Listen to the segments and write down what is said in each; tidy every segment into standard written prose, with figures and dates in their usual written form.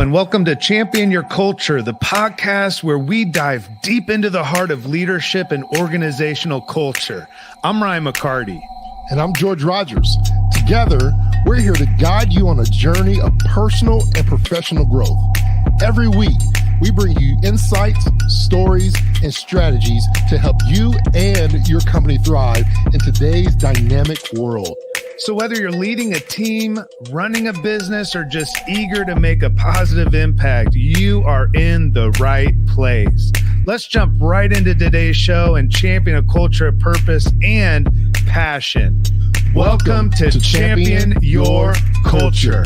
everyone. Welcome to Champion Your Culture, the podcast where we dive deep into the heart of leadership and organizational culture. I'm Ryan McCarty. And I'm George Rogers. Together, we're here to guide you on a journey of personal and professional growth. Every week, we bring you insights, stories, and strategies to help you and your company thrive in today's dynamic world. So whether you're leading a team, running a business, or just eager to make a positive impact, you are in the right place. Let's jump right into today's show and champion a culture of purpose and passion. Welcome to Champion Your Culture.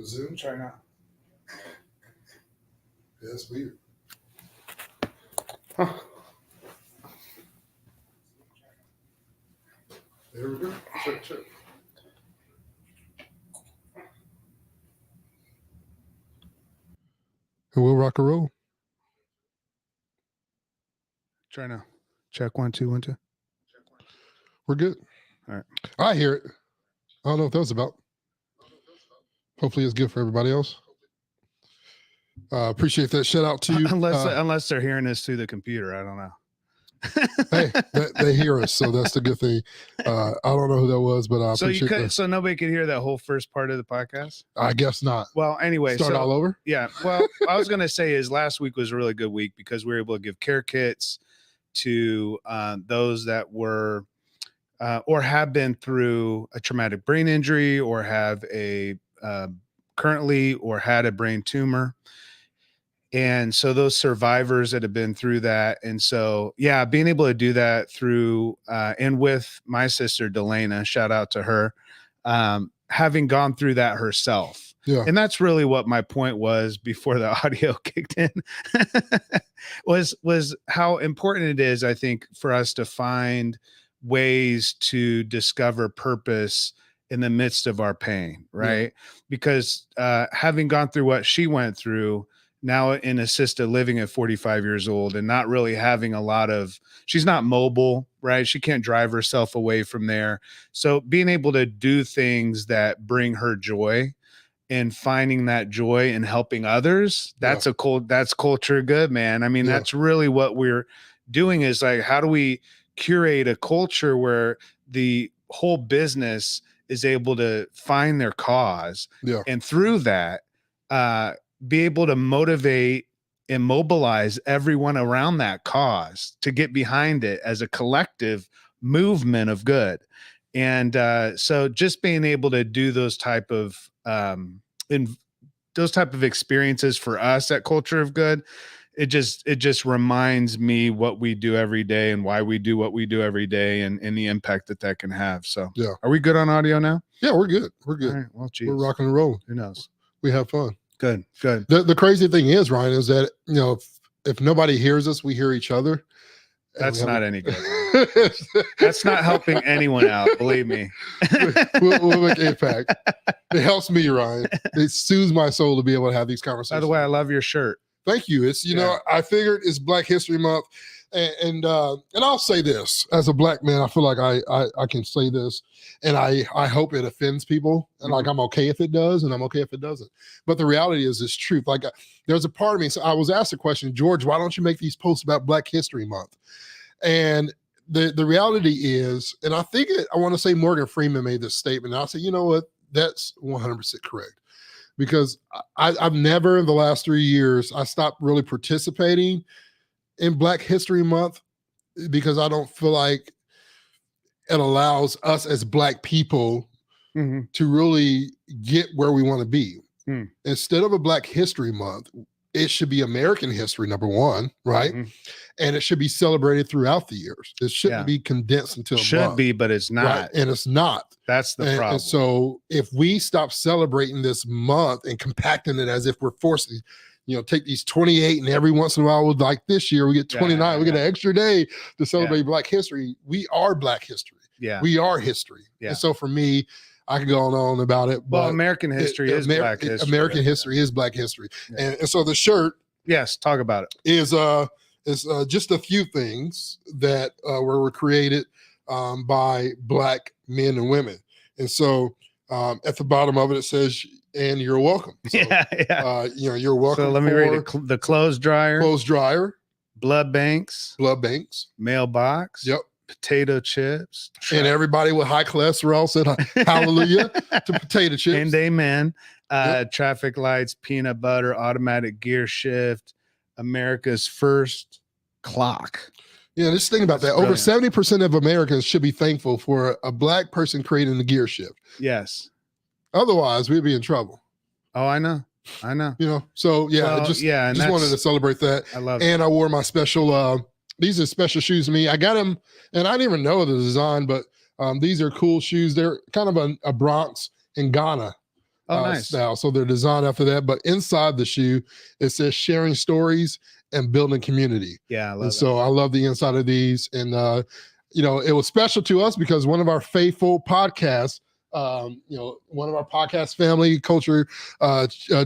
Zoom? Try now. Yeah, that's weird. Huh. There we go. Check. And we'll rock and roll. Try now. Check 1 2 1 2. We're good. All right. I hear it. I don't know what that was about. Hopefully it's good for everybody else. Appreciate that. Shout out to you. Unless they're hearing this through the computer. I don't know. Hey, they hear us, so that's the good thing. I don't know who that was, but I appreciate that. So nobody could hear that whole first part of the podcast? I guess not. Well, anyway. Start all over? Yeah. Well, I was going to say is last week was a really good week because we were able to give care kits to those that were or have been through a traumatic brain injury or have a currently or had a brain tumor. And so those survivors that have been through that. And so, yeah, being able to do that through and with my sister, Delana, shout out to her, having gone through that herself. Yeah. And that's really what my point was before the audio kicked in was how important it is, I think, for us to find ways to discover purpose in the midst of our pain, right? Yeah. Because having gone through what she went through, now in assisted living at 45 years old and not really having a lot of, she's not mobile, right? She can't drive herself away from there. So being able to do things that bring her joy and finding that joy and helping others, that's that's culture good, man. I mean, that's really what we're doing is like, how do we curate a culture where the whole business is able to find their cause and through that, be able to motivate and mobilize everyone around that cause to get behind it as a collective movement of good. And so just being able to do those type of experiences for us at Culture of Good, it just reminds me what we do every day and why we do what we do every day and the impact that can have. So are we good on audio now? Yeah, we're good. We're good. All right, well, geez. We're rocking and rolling. Who knows? We have fun. Good. The crazy thing is, Ryan, is that, you know, if nobody hears us, we hear each other. That's not any good. That's not helping anyone out. Believe me. we'll make impact. It helps me, Ryan. It soothes my soul to be able to have these conversations. By the way, I love your shirt. Thank you. It's, you know, I figured it's Black History Month. And I'll say this as a Black man, I feel like I can say this, and I hope it offends people, and like I'm okay if it does, and I'm okay if it doesn't. But the reality is, it's truth. Like there's a part of me. So I was asked a question, George, why don't you make these posts about Black History Month? And the reality is, and I think I want to say Morgan Freeman made this statement. And I'll say, you know what, that's 100% correct, because I've never in the last 3 years I stopped really participating in Black History Month because I don't feel like it allows us as Black people to really get where we want to be. Instead of a Black History Month, it should be American history, number one, right? And it should be celebrated throughout the years. It shouldn't be condensed into a month. Should be, but it's not. Right? And it's not. That's the problem. And so if we stop celebrating this month and compacting it as if we're forcing, you know, take these 28 and every once in a while, like this year, we get 29, we get an extra day to celebrate Black history. We are Black history. We are history. And so for me, I could go on about it. Well, American history is Black history. American history is Black history. And so the shirt. Yes, talk about it. Is just a few things that were created by Black men and women. And so at the bottom of it says, and you're welcome. So, you know, you're welcome. So let me read it. The clothes dryer. Blood banks. Mailbox. Potato chips. And everybody with high cholesterol said hallelujah to potato chips. And amen. Traffic lights, peanut butter, automatic gear shift, America's first clock. Yeah, just think about that. Over 70% of Americans should be thankful for a Black person creating the gear shift. Yes. Otherwise, we'd be in trouble. Oh, I know. You know, so just wanted to celebrate that. I love it. And I wore my special, these are special shoes to me. I got them, and I didn't even know the design, but these are cool shoes. They're kind of a Bronx in Ghana nice. style. So they're designed after that. But inside the shoe, it says sharing stories and building community. Yeah, I love And so I love the inside of these. And, it was special to us because one of our faithful podcasts, one of our podcast family, culture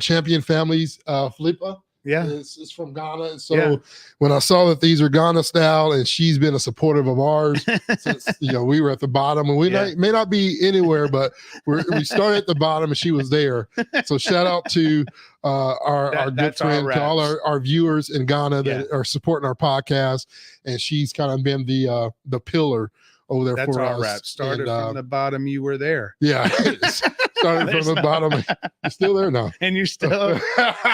champion families, Flipa, is from Ghana. And so when I saw that these are Ghana style, and she's been a supportive of ours since we were at the bottom, and we may not be anywhere, but we started at the bottom and she was there. So shout out to our good friend, to all our viewers in Ghana that are supporting our podcast, and she's kind of been the pillar over there for us. Reps. Started from the bottom, you were there. Yeah. Started from the bottom. You're still there now. And you're still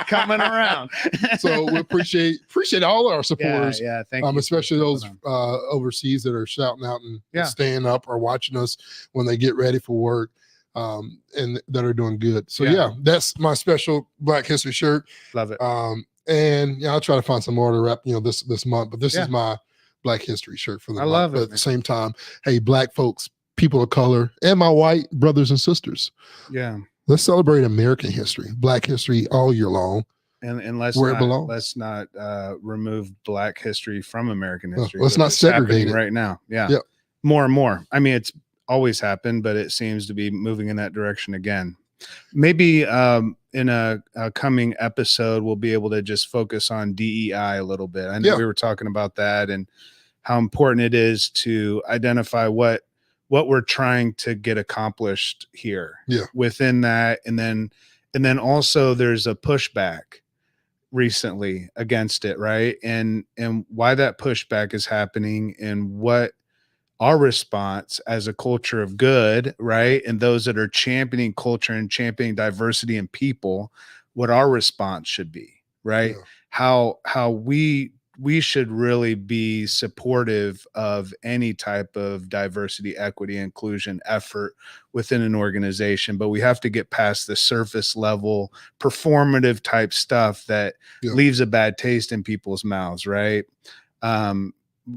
coming around. So we appreciate all our supporters. Yeah, thank you. Especially those overseas that are shouting out and staying up or watching us when they get ready for work, and that are doing good. So that's my special Black History shirt. Love it. And I'll try to find some more to wrap this month, but this is my Black History shirt for the month. Love it. But at the same time, hey, Black folks, people of color, and my white brothers and sisters. Yeah. Let's celebrate American history, Black history all year long. And let's not remove Black history from American history. Let's not segregate it right now. Yeah. More and more. I mean, it's always happened, but it seems to be moving in that direction again. Maybe in a coming episode, we'll be able to just focus on DEI a little bit. I know we were talking about that and how important it is to identify what we're trying to get accomplished here within that. And then also there's a pushback recently against it. Right. And why that pushback is happening and what our response as a culture of good, right? And those that are championing culture and championing diversity in people, what our response should be, right? How we should really be supportive of any type of diversity, equity, inclusion effort within an organization. But we have to get past the surface level performative type stuff that leaves a bad taste in people's mouths, right?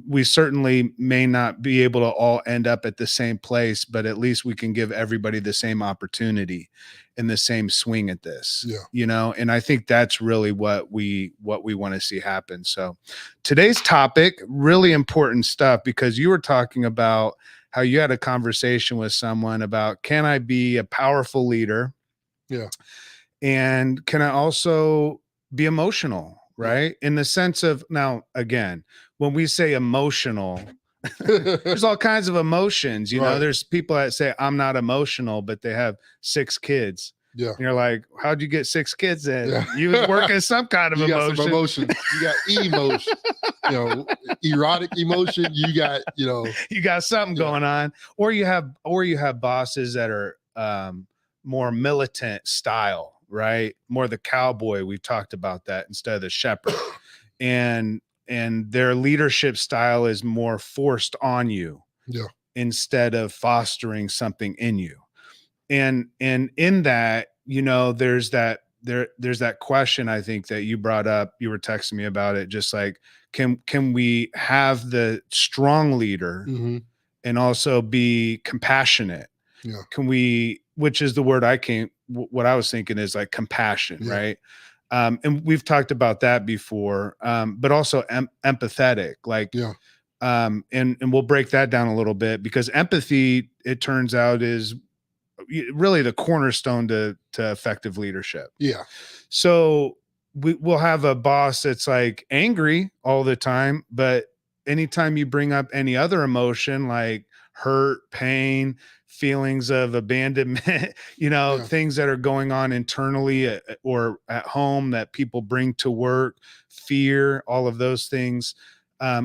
We certainly may not be able to all end up at the same place, but at least we can give everybody the same opportunity and the same swing at this, and I think that's really what we want to see happen. So today's topic, really important stuff, because you were talking about how you had a conversation with someone about, can I be a powerful leader? Yeah. And can I also be emotional? Right. In the sense of, now, again, when we say emotional, there's all kinds of emotions, there's people that say I'm not emotional, but they have 6 kids. Yeah. And you're like, how'd you get 6 kids in? You was working some kind of emotion. Got some emotion. You got emotion, erotic emotion. You got, you got something going on, or you have bosses that are more militant style. Right. More the cowboy. We've talked about that instead of the shepherd, and their leadership style is more forced on you instead of fostering something in you. And in that, there's that question, I think, that you brought up, you were texting me about it, just like, can we have the strong leader and also be compassionate? Yeah. Can we, which is the word what I was thinking is like compassion, right? And we've talked about that before, but also empathetic, like, and we'll break that down a little bit, because empathy, it turns out, is really the cornerstone to effective leadership. Yeah. So we'll have a boss that's like angry all the time, but anytime you bring up any other emotion like hurt, pain, feelings of abandonment, things that are going on internally or at home that people bring to work, fear, all of those things,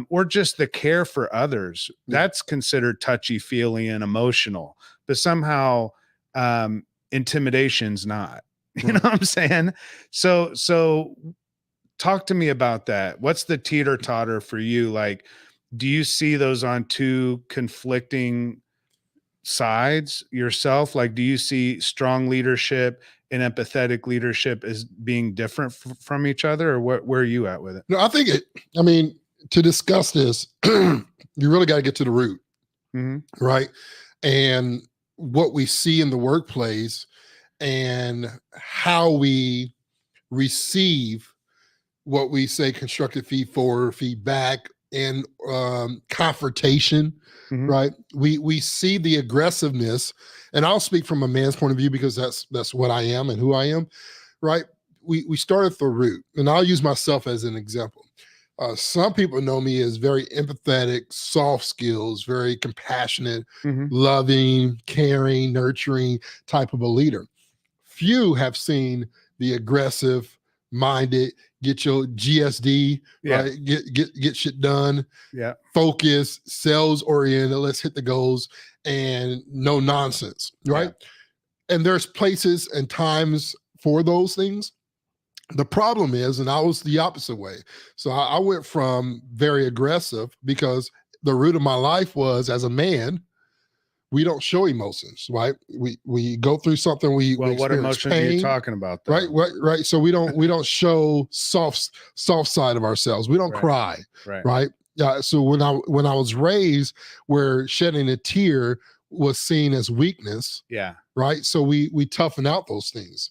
or just the care for others, that's considered touchy-feely and emotional, but somehow intimidation's not. You know what I'm saying? So talk to me about that. What's the teeter-totter for you? Like, do you see those on two conflicting sides yourself? Like, do you see strong leadership and empathetic leadership as being different from each other, or where are you at with it? No, I think to discuss this, you really got to get to the root, right? And what we see in the workplace and how we receive what we say constructive feedback, and confrontation, right? We see the aggressiveness, and I'll speak from a man's point of view because that's what I am and who I am, right? We start at the root, and I'll use myself as an example. Some people know me as very empathetic, soft skills, very compassionate, loving, caring, nurturing type of a leader. Few have seen the aggressive minded, get your GSD, right? Get shit done. Yeah. Focus, sales oriented, let's hit the goals, and no nonsense, right? Yeah. And there's places and times for those things. The problem is, and I was the opposite way. So I went from very aggressive because the root of my life was, as a man, we don't show emotions, right? We go through something. We what emotions are you talking about, though? Right. So we don't show soft side of ourselves. We don't cry, right? So when I was raised where shedding a tear was seen as weakness, right? So we toughen out those things.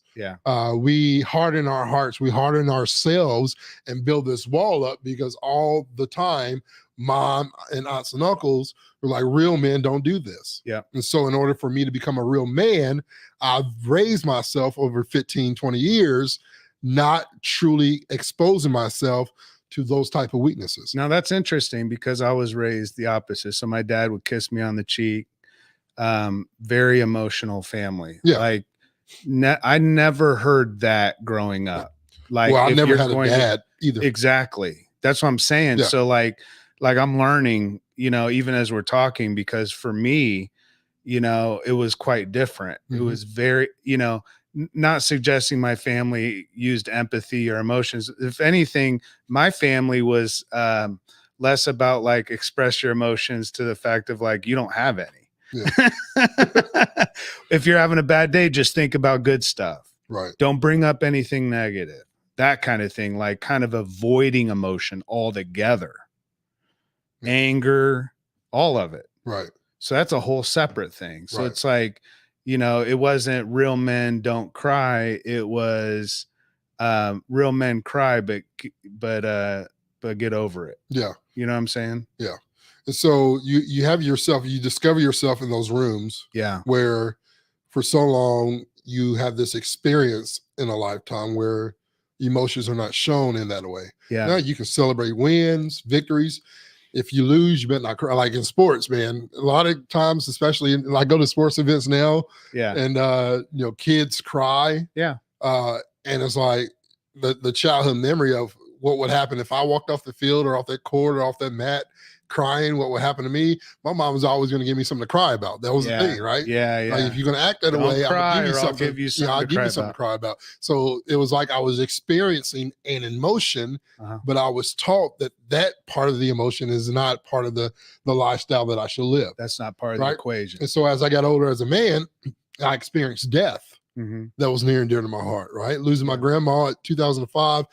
We harden our hearts, we harden ourselves, and build this wall up because all the time, mom and aunts and uncles were like, real men don't do this. And so in order for me to become a real man, I've raised myself over 15, 20 years, not truly exposing myself to those type of weaknesses. Now that's interesting because I was raised the opposite. So my dad would kiss me on the cheek. Very emotional family. Like I never heard that growing up. Like, well, I never had a dad either. Exactly. That's what I'm saying. So like I'm learning, even as we're talking, because for me, it was quite different. It was very, not suggesting my family used empathy or emotions. If anything, my family was less about like express your emotions to the fact of like, you don't have any. If you're having a bad day, just think about good stuff. Right. Don't bring up anything negative. That kind of thing, like kind of avoiding emotion altogether. Anger, all of it. Right. So that's a whole separate thing. So it's like, it wasn't real men don't cry. It was real men cry, but get over it. Yeah. You know what I'm saying? Yeah. And so you have yourself, you discover yourself in those rooms. Where for so long you have this experience in a lifetime where emotions are not shown in that way. Now you can celebrate wins, victories. If you lose, you better not cry. Like in sports, man, a lot of times, especially I go to sports events now, and kids cry. And it's like the childhood memory of what would happen if I walked off the field or off that court or off that mat crying, what would happen to me. My mom was always going to give me something to cry about. That was the thing, right? Like if you're going to act that way, I'll give you something to cry about. So it was like I was experiencing an emotion, but I was taught that part of the emotion is not part of the lifestyle that I should live. That's not part of the equation. And so as I got older as a man, I experienced death. That was near and dear to my heart, right? Losing my grandma at 2005,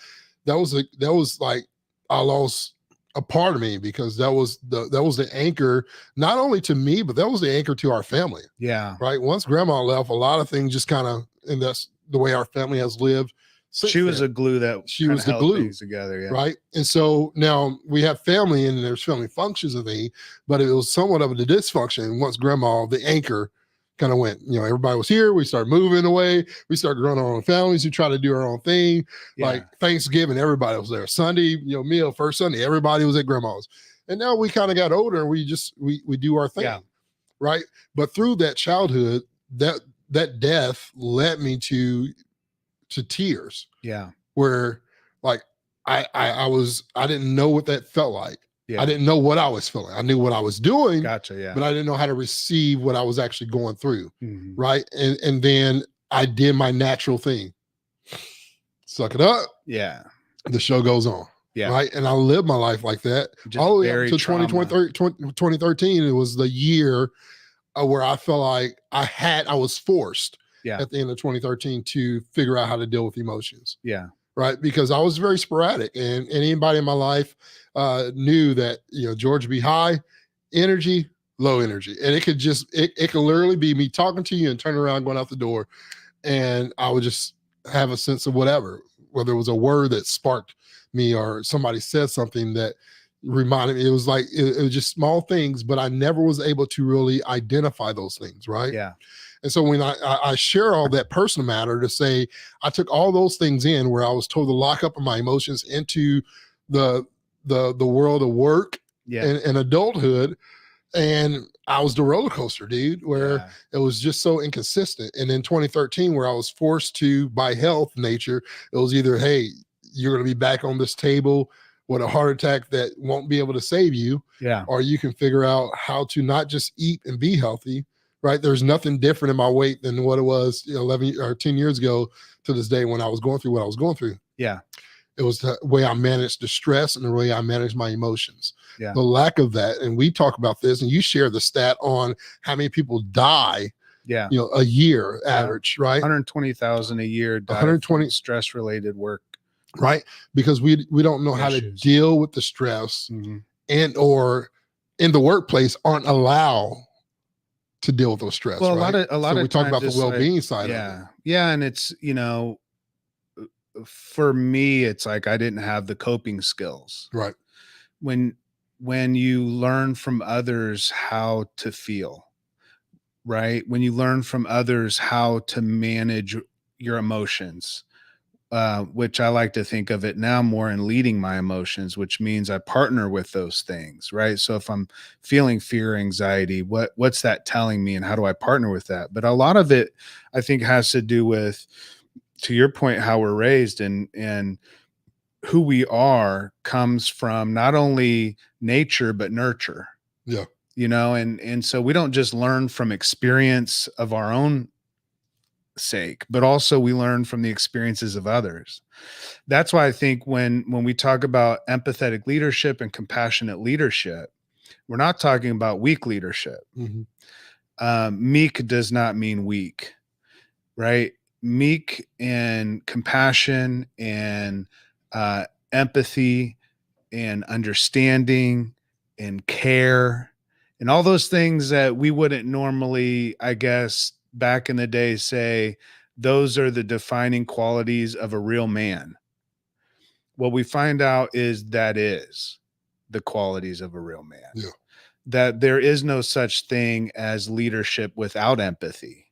that was like I lost a part of me because that was the anchor, not only to me, but that was the anchor to our family. Right. Once grandma left, a lot of things just kind of, and that's the way our family has lived. She was a glue that she was the glue things together. Right. And so now we have family and there's family functions of thing, but it was somewhat of a dysfunction. Once grandma, the anchor kind of went, everybody was here. We started moving away. We started growing our own families. We tried to do our own thing. Like Thanksgiving, everybody was there. Sunday, meal, first Sunday, everybody was at grandma's. And now we kind of got older and we do our thing. Right. But through that childhood, that death led me to tears. Where like I didn't know what that felt like. I didn't know what I was feeling. I knew what I was doing, but I didn't know how to receive what I was actually going through. Right. And then I did my natural thing. Suck it up. The show goes on. Right. And I lived my life like that. Just all the way up to 2013. It was the year where I felt like I was forced at the end of 2013 to figure out how to deal with emotions. Right. Because I was very sporadic and anybody in my life knew that, George would be high energy, low energy. And it could literally be me talking to you and turning around, going out the door. and I would just have a sense of whatever, whether it was a word that sparked me or somebody said something that reminded me. It was like it was just small things, but I never was able to really identify those things, right? Yeah. And so when I share all that personal matter to say I took all those things in where I was told to lock up my emotions into the world of work Yeah. and adulthood, and I was the roller coaster, dude, where Yeah. it was just so inconsistent. And in 2013, where I was forced to, by health nature, it was either, hey, you're going to be back on this table with a heart attack that won't be able to save you, Yeah. or you can figure out how to not just eat and be healthy, right? There's nothing different in my weight than what it was 11 or 10 years ago to this day when I was going through what I was going through. Yeah. It was the way I managed the stress and the way I managed my emotions. Yeah. The lack of that, and we talk about this, and you share the stat on how many people die, Yeah. a year average, right? 120,000 a year die 120 from stress-related work. Right? Because we don't know how to Issues. deal with the stress, Mm-hmm. and or in the workplace aren't allowed to deal with those stress. Well, right? a lot so of we talk about times the it's well-being side of it. Yeah. Yeah. And it's, for me, it's like I didn't have the coping skills. Right. When you learn from others how to feel, right? When you learn from others how to manage your emotions, which I like to think of it now more in leading my emotions, which means I partner with those things, right? So if I'm feeling fear, anxiety, what's that telling me, and how do I partner with that? But a lot of it, I think, has to do with, to your point, how we're raised, and who we are comes from not only nature but nurture. Yeah. And so we don't just learn from experience of our own sake, but also we learn from the experiences of others. That's why I think when we talk about empathetic leadership and compassionate leadership, we're not talking about weak leadership. Meek does not mean weak, right? Meek and compassion and empathy and understanding and care and all those things that we wouldn't normally, I guess, back in the day say those are the defining qualities of a real man. What we find out is that is the qualities of a real man. Yeah. That there is no such thing as leadership without empathy,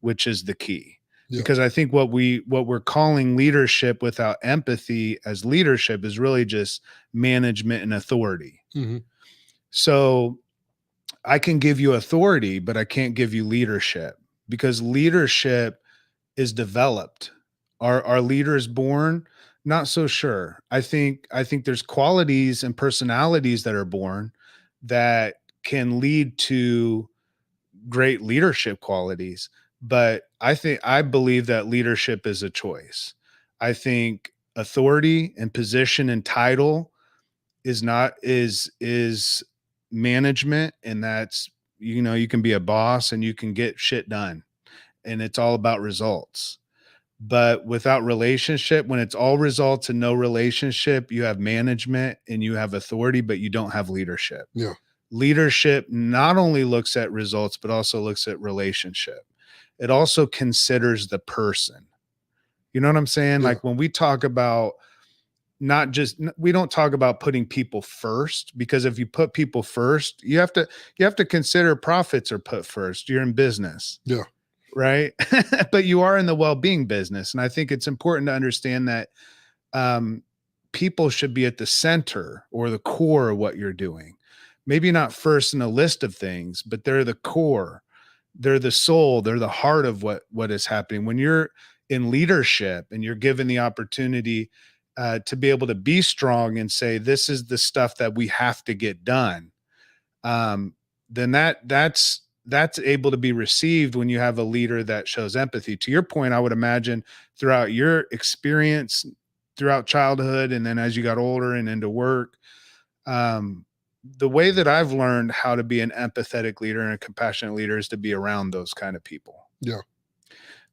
which is the key. Yeah. Because I think what we're calling leadership without empathy as leadership is really just management and authority. Mm-hmm. So I can give you authority, but I can't give you leadership, because leadership is developed. Are leaders born? Not so sure. I think there's qualities and personalities that are born that can lead to great leadership qualities. But I believe that leadership is a choice. I think authority and position and title is not is management, and that's, you can be a boss and you can get shit done, and it's all about results. But without relationship, when it's all results and no relationship, you have management and you have authority, but you don't have leadership. Yeah. Leadership not only looks at results, but also looks at relationship. It also considers the person. You know what I'm saying? Yeah. Like when we talk about we don't talk about putting people first, because if you put people first, you have to consider profits are put first. You're in business. Yeah. Right. But you are in the well-being business. And I think it's important to understand that people should be at the center or the core of what you're doing. Maybe not first in a list of things, but they're the core. They're the soul. They're the heart of what is happening. When you're in leadership and you're given the opportunity to be able to be strong and say, this is the stuff that we have to get done, then that's able to be received when you have a leader that shows empathy. To your point, I would imagine throughout your experience, throughout childhood, and then as you got older and into work, the way that I've learned how to be an empathetic leader and a compassionate leader is to be around those kind of people. Yeah.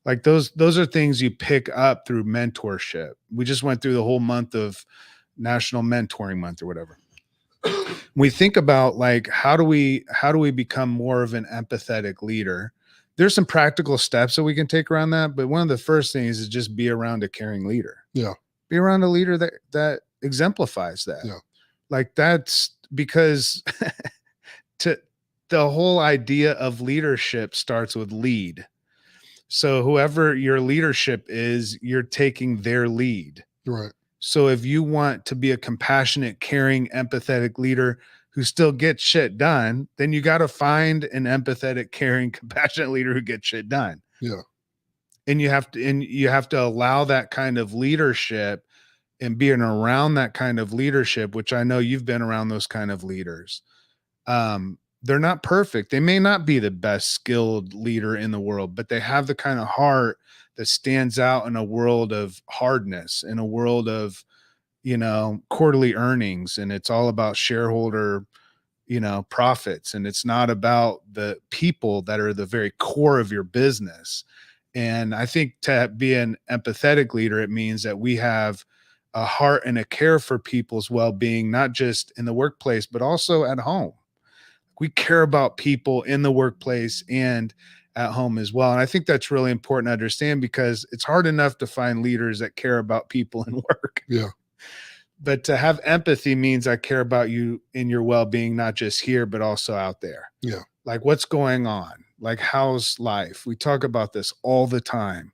Like those are things you pick up through mentorship. We just went through the whole month of National Mentoring Month or whatever. We think about like, how do we become more of an empathetic leader? there's some practical steps that we can take around that. But one of the first things is just be around a caring leader. Yeah. Be around a leader that exemplifies that. Yeah. Like that's because to the whole idea of leadership starts with lead. So whoever your leadership is, you're taking their lead. Right. So if you want to be a compassionate, caring, empathetic leader who still gets shit done, then you got to find an empathetic, caring, compassionate leader who gets shit done. Yeah. And you have to allow that kind of leadership and being around that kind of leadership, which I know you've been around those kind of leaders. They're not perfect. They may not be the best skilled leader in the world, but they have the kind of heart that stands out in a world of hardness, in a world of, quarterly earnings. And it's all about shareholder, profits. And it's not about the people that are the very core of your business. And I think to be an empathetic leader, it means that we have a heart and a care for people's well-being, not just in the workplace, but also at home. We care about people in the workplace and at home as well. And I think that's really important to understand because it's hard enough to find leaders that care about people in work. Yeah. But to have empathy means I care about you in your well-being, not just here, but also out there. Yeah. Like what's going on? Like how's life? We talk about this all the time.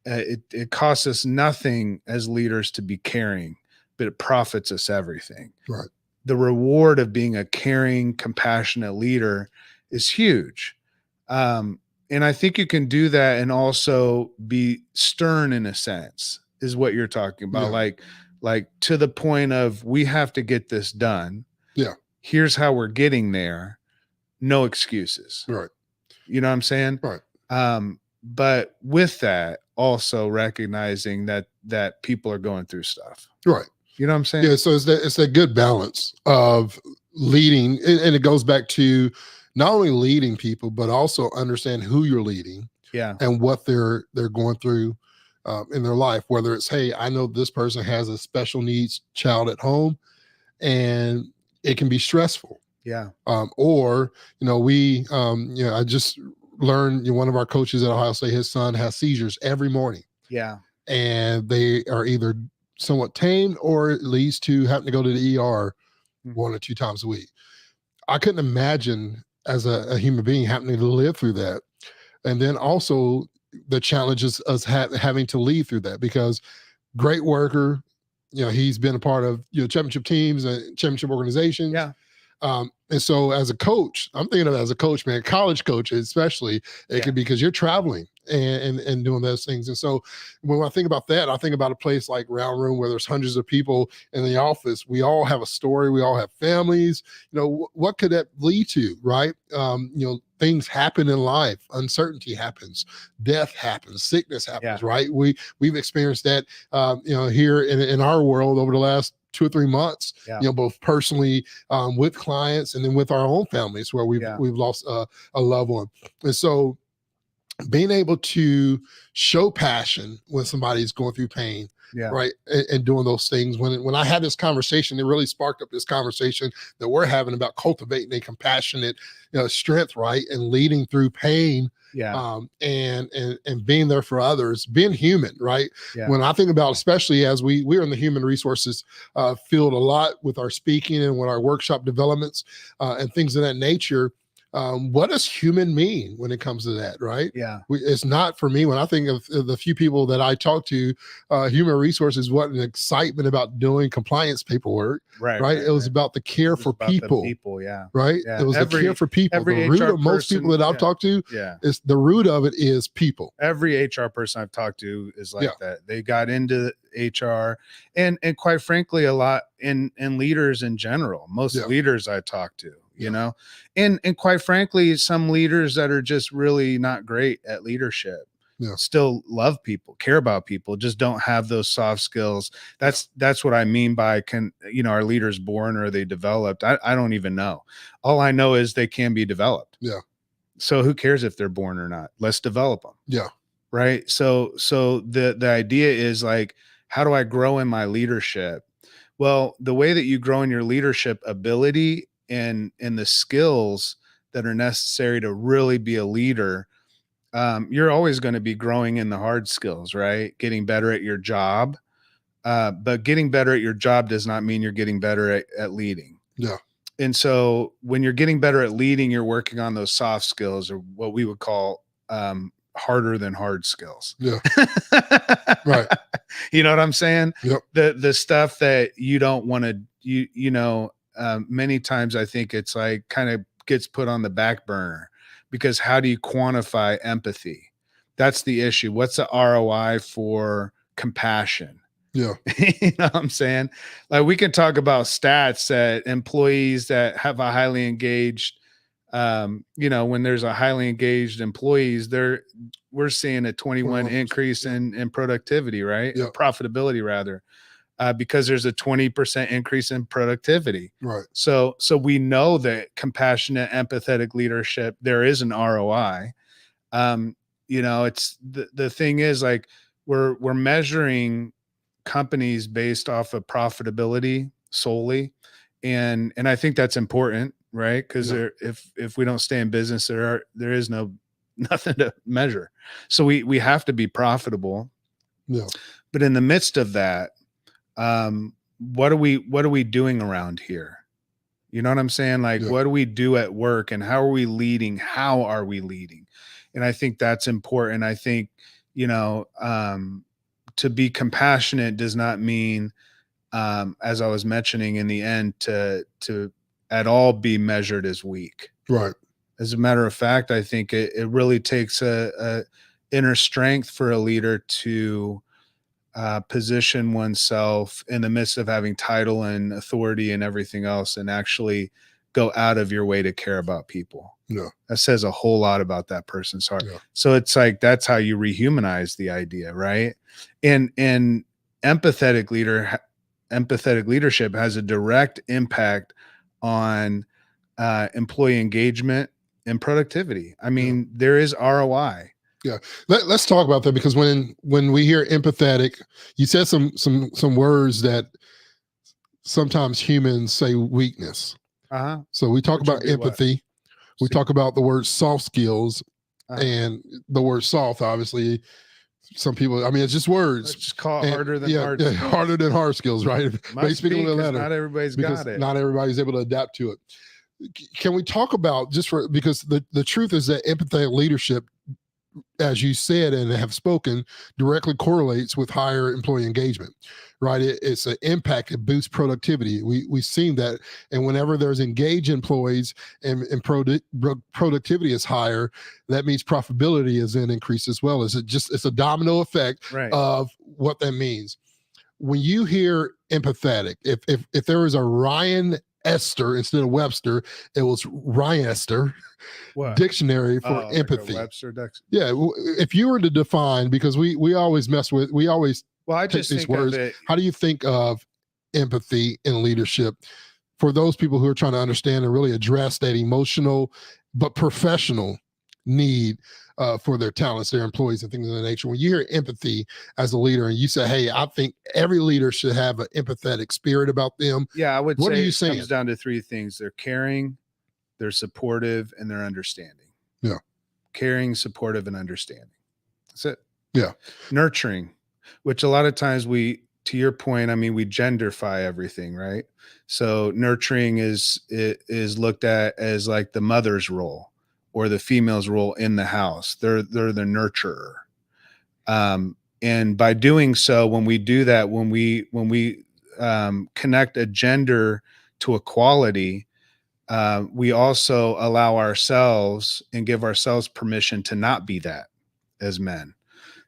It costs us nothing as leaders to be caring, but it profits us everything. Right. The reward of being a caring, compassionate leader is huge. And I think you can do that and also be stern in a sense, is what you're talking about. Yeah. Like to the point of we have to get this done. Yeah. Here's how we're getting there. No excuses. Right. You know what I'm saying? Right. But with that, also recognizing that people are going through stuff. Right. You know what I'm saying? Yeah. So it's that good balance of leading, and it goes back to not only leading people, but also understand who you're leading. Yeah. And what they're going through in their life. Whether it's, hey, I know this person has a special needs child at home, and it can be stressful. Yeah. Or I just learned one of our coaches at Ohio State, his son has seizures every morning. Yeah. And they are either somewhat tamed or it leads to having to go to the ER 1 or 2 times a week. I couldn't imagine as a human being having to live through that. And then also the challenges us having to lead through that, because great worker, he's been a part of championship teams and championship organizations. Yeah. And so as a coach, I'm thinking of it as a coach, man, college coach, especially, it could be because you're traveling and doing those things. And so when I think about that, I think about a place like Round Room where there's hundreds of people in the office. We all have a story. We all have families. What could that lead to, right? Things happen in life. Uncertainty happens. Death happens. Sickness happens, right? We've experienced that, here in our world over the last 2 or 3 months, both personally with clients and then with our own families where we've lost a loved one. And so being able to show passion when somebody's going through pain, right, and doing those things. When I had this conversation, it really sparked up this conversation that we're having about cultivating a compassionate strength, right, and leading through pain. And being there for others, being human, right? When I think about, especially as we're in the human resources field a lot with our speaking and with our workshop developments and things of that nature, what does human mean when it comes to that, right? It's not, for me, when I think of the few people that I talk to, human resources, what an excitement about doing compliance paperwork, right? It was about the care for people, right? It was the care for people. The root of most people that I've talked to, is the root of it is people. Every HR person I've talked to is like that. They got into HR and quite frankly, a lot in leaders in general, most leaders I talk to, and quite frankly, some leaders that are just really not great at leadership, still love people, care about people, just don't have those soft skills. That's what I mean by are leaders born or are they developed? I don't even know. All I know is they can be developed. So who cares if they're born or not? Let's develop them. Right. So the idea is like, how do I grow in my leadership? Well, the way that you grow in your leadership ability and the skills that are necessary to really be a leader you're always going to be growing in the hard skills, right? Getting better at your job. But getting better at your job does not mean you're getting better at leading. Yeah. And so when you're getting better at leading, you're working on those soft skills, or what we would call harder than hard skills. Yeah. Right. You know what I'm saying? Yep. The stuff that you don't want to, many times I think it's like kind of gets put on the back burner, because how do you quantify empathy? That's the issue. What's the ROI for compassion? Yeah. You know what I'm saying? Like, we can talk about stats that employees that have a highly engaged, when there's a highly engaged employees, we're seeing a 21 increase in productivity, right? Yeah. Profitability rather, because there's a 20% increase in productivity. Right. So we know that compassionate, empathetic leadership, there is an ROI. It's the thing is, like, we're measuring companies based off of profitability solely. And I think that's important, right? Because if we don't stay in business, there is nothing to measure. So we have to be profitable. Yeah. But in the midst of that, what are we doing around here? You know what I'm saying? Like, what do we do at work, and how are we leading? How are we leading? And I think that's important. I think, to be compassionate does not mean, as I was mentioning in the end, to at all be measured as weak. Right. As a matter of fact, I think it really takes a inner strength for a leader to position oneself in the midst of having title and authority and everything else, and actually go out of your way to care about people. Yeah. That says a whole lot about that person's heart. Yeah. So it's like, that's how you rehumanize the idea, right? And empathetic leadership has a direct impact on employee engagement and productivity. I mean, there is ROI. Yeah. Let's talk about that, because when we hear empathetic, you said some words that sometimes humans say weakness. Uh-huh. So we talk about empathy. We talk about the word soft skills, and the word soft, obviously, some people, I mean, it's just words. Let's just call it harder than hard skills. Harder than hard skills, right? Must be, because not everybody's got it. Not everybody's able to adapt to it. Can we talk about, because the truth is that empathetic leadership, as you said and have spoken, directly correlates with higher employee engagement, right? It's an impact. It boosts productivity. We've seen that. And whenever there's engaged employees and productivity is higher, that means profitability is then increased as well. It's a domino effect of what that means. When you hear empathetic, if there was a Ryan Esther instead of Webster, it was Ryan Esther dictionary for empathy. Webster yeah, if you were to define, because we always I just these think words. of it. How do you think of empathy in leadership for those people who are trying to understand and really address that emotional but professional need for their talents, their employees, and things of that nature? When you hear empathy as a leader and you say, hey, I think every leader should have an empathetic spirit about them. Yeah, I would what say are you it saying? comes down to three things. They're caring, they're supportive, and they're understanding. Yeah. Caring, supportive, and understanding. That's it. Yeah. Nurturing, which a lot of times to your point, I mean, we genderfy everything, right? So nurturing is looked at as like the mother's role or the female's role in the house. They're the nurturer. And by doing so, when we do that, when we connect a gender to equality, we also allow ourselves and give ourselves permission to not be that as men.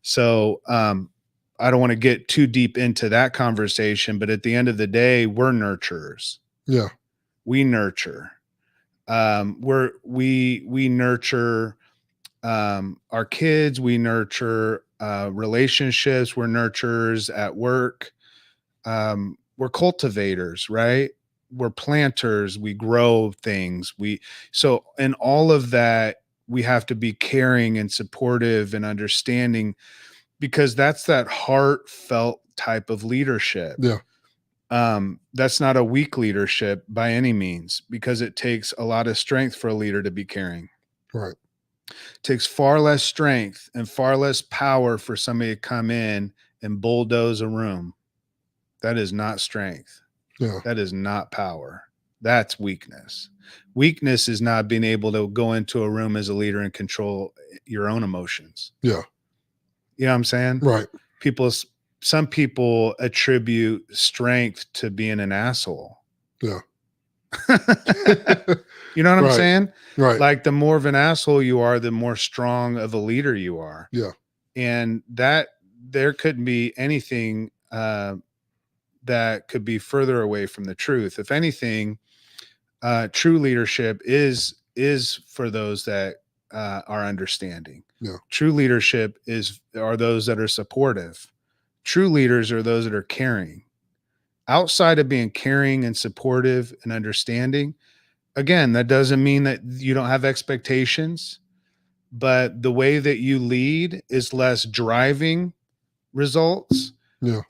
So I don't want to get too deep into that conversation, but at the end of the day, we're nurturers. Yeah. We nurture. We nurture our kids. We nurture relationships. We're nurturers at work. We're cultivators, right? We're planters. We grow things. So in all of that, we have to be caring and supportive and understanding, because that's that heartfelt type of leadership. Yeah. That's not a weak leadership by any means, because it takes a lot of strength for a leader to be caring. Right. takes far less strength and far less power for somebody to come in and bulldoze a room. That is not strength. Yeah. That is not power. That's weakness. Weakness is not being able to go into a room as a leader and control your own emotions. Yeah. You know what I'm saying? Right. Some people attribute strength to being an asshole. Yeah. You know what I'm saying? Right. Like the more of an asshole you are, the more strong of a leader you are. Yeah. And that there couldn't be anything that could be further away from the truth. If anything, true leadership is for those that are understanding. Yeah. True leadership are those that are supportive. True leaders are those that are caring. Outside of being caring and supportive and understanding, again, that doesn't mean that you don't have expectations, but the way that you lead is less driving results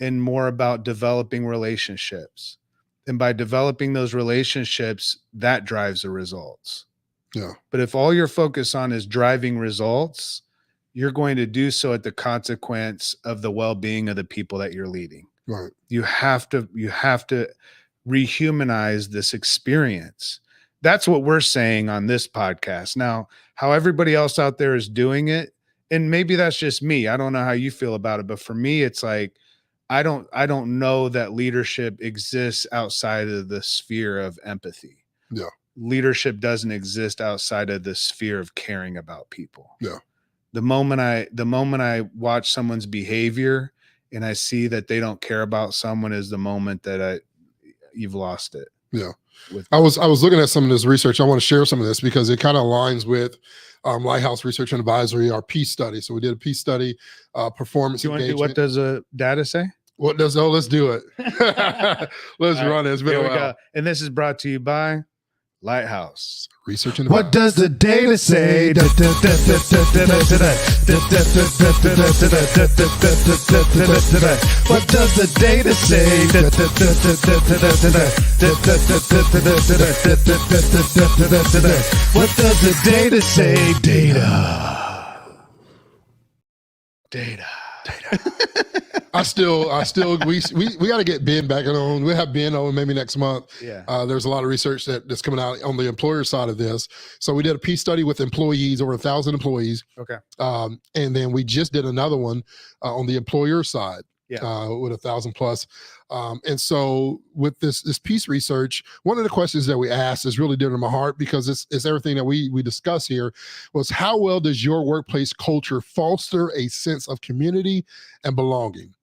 and more about developing relationships. And by developing those relationships, that drives the results. Yeah. But if all you're focused on is driving results, you're going to do so at the consequence of the well-being of the people that you're leading. Right. You have to rehumanize this experience. That's what we're saying on this podcast. Now, how everybody else out there is doing it, and maybe that's just me. I don't know how you feel about it, but for me, it's like I don't know that leadership exists outside of the sphere of empathy. Yeah. Leadership doesn't exist outside of the sphere of caring about people. Yeah. The moment I watch someone's behavior and I see that they don't care about someone is the moment that you've lost it. Yeah. I was looking at some of this research. I want to share some of this because it kind of aligns with Lighthouse Research and Advisory, our peace study. So we did a peace study, performance engagement. What does a data say? Let's do it. Let's run it. It's been a while. Go. And this is brought to you by Lighthouse Research and What does the data say? What does the data say? What does the data say? Data. We got to get Ben back on. We'll have Ben on maybe next month. Yeah. There's a lot of research that's coming out on the employer side of this. So we did a peace study with employees, over 1,000 employees. Okay. And then we just did another one on the employer side. Yeah. With 1,000 plus. And so with this peace research, one of the questions that we asked is really dear to my heart because it's everything that we discuss here was how well does your workplace culture foster a sense of community and belonging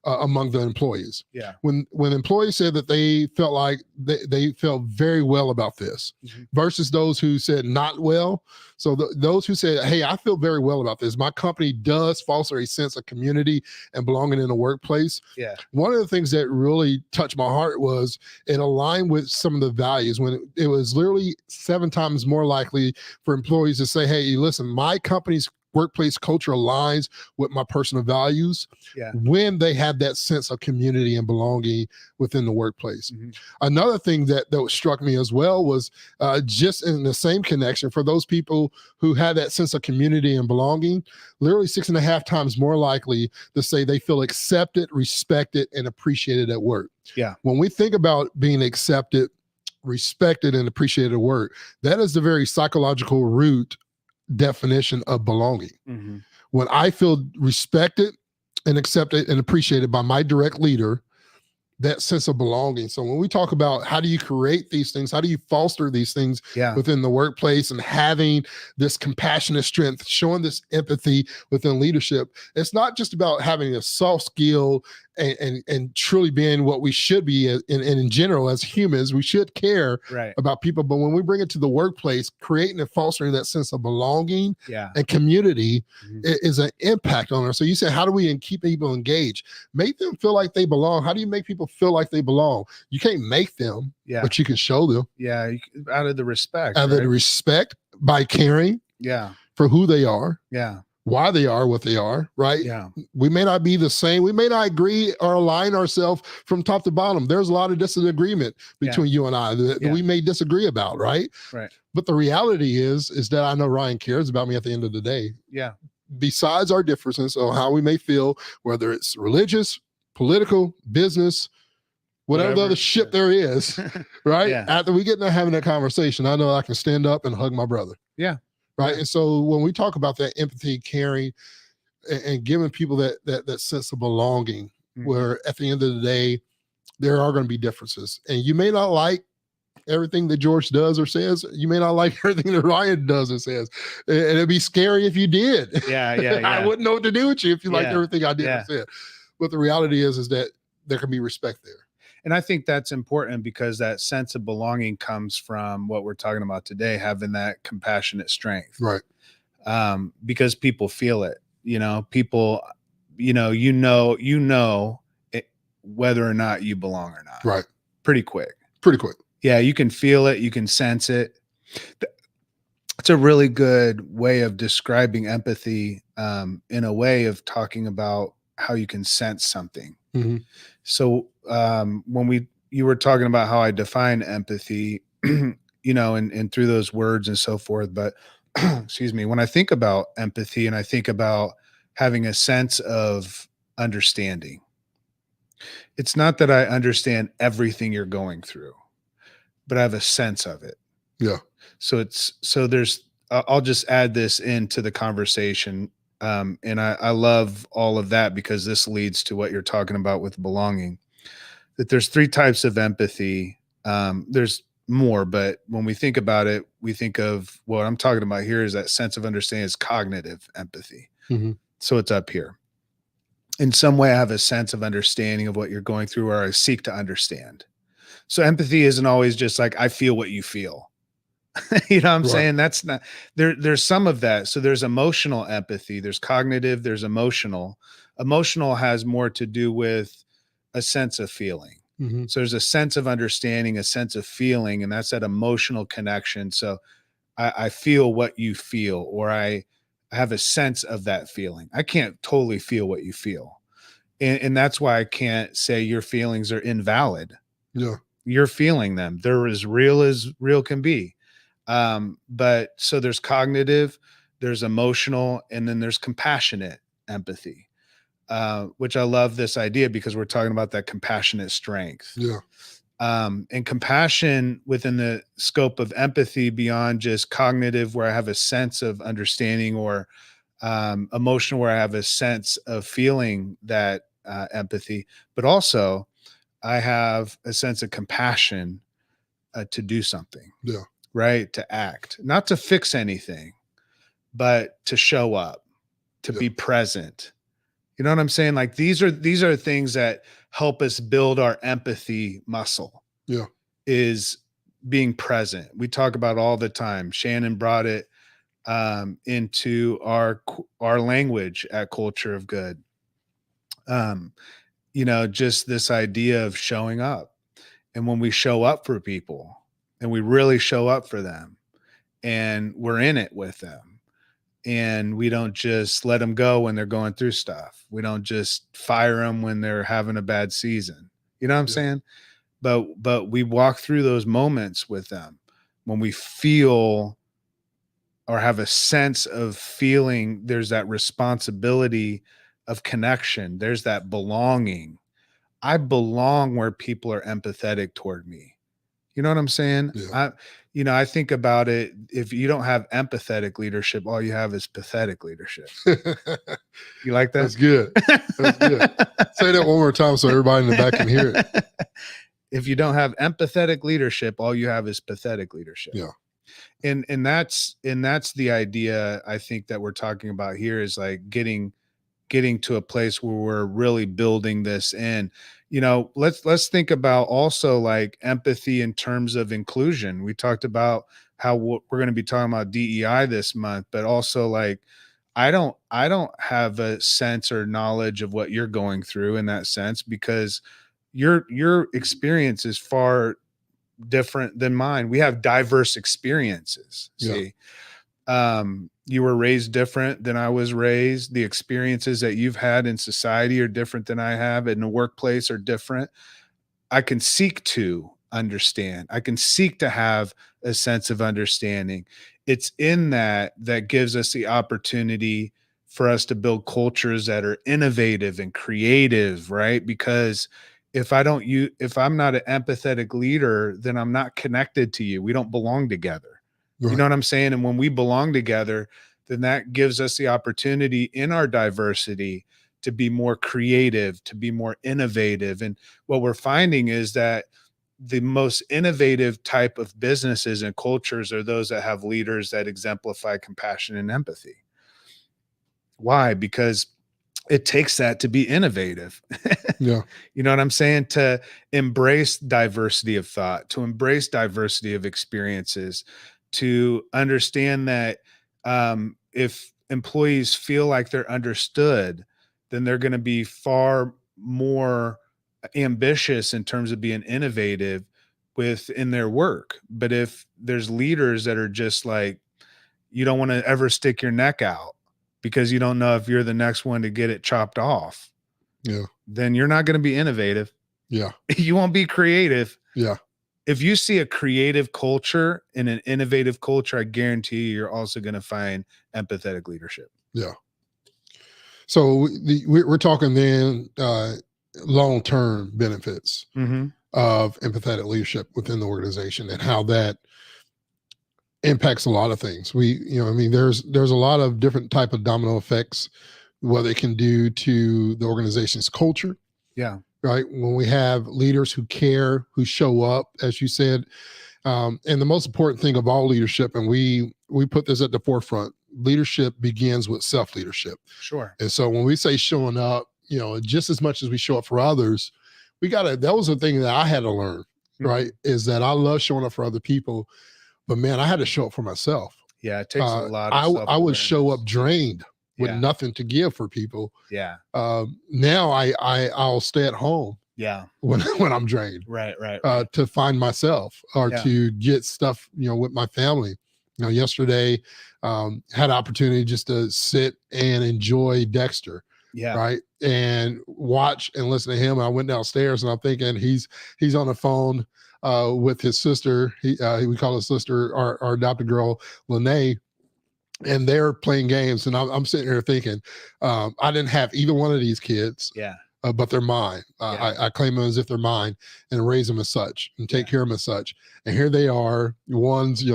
among the employees? Yeah. When employees said that they felt like they felt very well about this versus those who said not well. So those who said, hey, I feel very well about this. My company does foster a sense of community and belonging in the workplace. Yeah. One of the things that really touched my heart was it aligned with some of the values when it was literally 7 times more likely for employees to say, hey, listen, my company's workplace culture aligns with my personal values when they have that sense of community and belonging within the workplace. Another thing that struck me as well was just in the same connection for those people who had that sense of community and belonging, literally 6.5 times more likely to say they feel accepted, respected, and appreciated at work. Yeah. When we think about being accepted, respected, and appreciated at work, that is the very psychological root definition of belonging. When I feel respected and accepted and appreciated by my direct leader, that sense of belonging. So when we talk about how do you create these things, how do you foster these things within the workplace and having this compassionate strength, showing this empathy within leadership, it's not just about having a soft skill and truly being what we should be in general as humans. We should care about people, but when we bring it to the workplace, creating and fostering that sense of belonging and community is an impact on us. So you said, how do we keep people engaged? Make them feel like they belong. How do you make people feel like they belong? You can't make them, but you can show them. Yeah, out of the respect. Out of the respect by caring for who they are. Yeah. why they are what they are, right? Yeah. We may not be the same. We may not agree or align ourselves from top to bottom. There's a lot of disagreement between you and I that we may disagree about, right? Right. But the reality is that I know Ryan cares about me at the end of the day. Yeah. Besides our differences on how we may feel, whether it's religious, political, business, whatever the other shit there is, right? Yeah. After we get into having that conversation, I know I can stand up and hug my brother. Yeah. Right. Yeah. And so when we talk about that empathy, caring, and giving people that sense of belonging, where at the end of the day, there are going to be differences. And you may not like everything that George does or says. You may not like everything that Ryan does or says. And it'd be scary if you did. Yeah. I wouldn't know what to do with you if you liked everything I did or Yeah. said. But the reality is that there can be respect there. And I think that's important because that sense of belonging comes from what we're talking about today, having that compassionate strength. Right. Because people feel it, people, whether or not you belong or not. Right. Pretty quick. Yeah. You can feel it. You can sense it. It's a really good way of describing empathy, in a way of talking about how you can sense something. Mm-hmm. So when you were talking about how I define empathy, and through those words and so forth, but excuse me, when I think about empathy and I think about having a sense of understanding, it's not that I understand everything you're going through, but I have a sense of it. Yeah. So I'll just add this into the conversation. And I love all of that because this leads to what you're talking about with belonging, that there's 3 types of empathy. There's more, but when we think about it, we think of what I'm talking about here is that sense of understanding is cognitive empathy. Mm-hmm. So it's up here. In some way, I have a sense of understanding of what you're going through, or I seek to understand. So empathy isn't always just like, I feel what you feel. You know what I'm saying? That's not there's some of that. So there's emotional empathy, there's cognitive, there's emotional. Emotional has more to do with a sense of feeling. Mm-hmm. So there's a sense of understanding, a sense of feeling, and that's that emotional connection. So I feel what you feel, or I have a sense of that feeling. I can't totally feel what you feel. And that's why I can't say your feelings are invalid. Yeah. You're feeling them. They're as real can be. But so there's cognitive, there's emotional, and then there's compassionate empathy, which I love this idea because we're talking about that compassionate strength. Yeah. And compassion within the scope of empathy beyond just cognitive, where I have a sense of understanding, or emotional, where I have a sense of feeling that empathy, but also I have a sense of compassion to do something. Yeah. Right? To act, not to fix anything, but to show up, to be present. You know what I'm saying? Like these are things that help us build our empathy muscle. Yeah. Is being present. We talk about all the time. Shannon brought it into our language at Culture of Good. Just this idea of showing up. And when we show up for people, and we really show up for them, and we're in it with them, and we don't just let them go when they're going through stuff. We don't just fire them when they're having a bad season. You know what I'm saying? But we walk through those moments with them when we feel or have a sense of feeling there's that responsibility of connection. There's that belonging. I belong where people are empathetic toward me. You know what I'm saying? Yeah. I think about it. If you don't have empathetic leadership, all you have is pathetic leadership. You like that? That's good. That's good. Say that one more time so everybody in the back can hear it. If you don't have empathetic leadership, all you have is pathetic leadership. Yeah. And that's the idea I think that we're talking about here, is like getting to a place where we're really building this in. Let's think about also like empathy in terms of inclusion. We talked about how we're going to be talking about DEI this month, but also like I don't have a sense or knowledge of what you're going through in that sense, because your experience is far different than mine. We have diverse experiences. See, You were raised different than I was raised. The experiences that you've had in society are different than I have, in the workplace are different. I can seek to understand. I can seek to have a sense of understanding. It's in that that gives us the opportunity for us to build cultures that are innovative and creative, right? Because if I'm not an empathetic leader, then I'm not connected to you. We don't belong together. You Right. know what I'm saying? And when we belong together, then that gives us the opportunity in our diversity to be more creative, to be more innovative. And what we're finding is that the most innovative type of businesses and cultures are those that have leaders that exemplify compassion and empathy. Why? Because it takes that to be innovative. Yeah. You know what I'm saying? To embrace diversity of thought, to embrace diversity of experiences, to understand that if employees feel like they're understood, then they're going to be far more ambitious in terms of being innovative within their work. But if there's leaders that are just like, you don't want to ever stick your neck out because you don't know if you're the next one to get it chopped off, Yeah. then you're not going to be innovative. Yeah. You won't be creative. Yeah. If you see a creative culture and an innovative culture, I guarantee you're also going to find empathetic leadership. Yeah. So we're talking then long-term benefits Mm-hmm. of empathetic leadership within the organization and how that impacts a lot of things. There's a lot of different type of domino effects, what it can do to the organization's culture, Yeah. right? When we have leaders who care, who show up, as you said, and the most important thing of all leadership, and we put this at the forefront, leadership begins with self-leadership. Sure. And so when we say showing up, just as much as we show up for others, that was the thing that I had to learn, right? Is that I love showing up for other people, but man, I had to show up for myself. Yeah. It takes a lot of I would show up self-awareness. drained with Yeah. nothing to give for people. Yeah. Now I'll stay at home Yeah. when I'm drained, Right. to find myself or Yeah. to get stuff, with my family. Yesterday, had opportunity just to sit and enjoy Dexter, Yeah. right, and watch and listen to him. I went downstairs and I'm thinking he's on the phone with his sister. We call his sister our adopted girl, Lene, and they're playing games. And I'm sitting here thinking, I didn't have either one of these kids. Yeah. But they're mine. Yeah. I claim them as if they're mine and raise them as such and take Yeah. care of them as such. And here they are. One's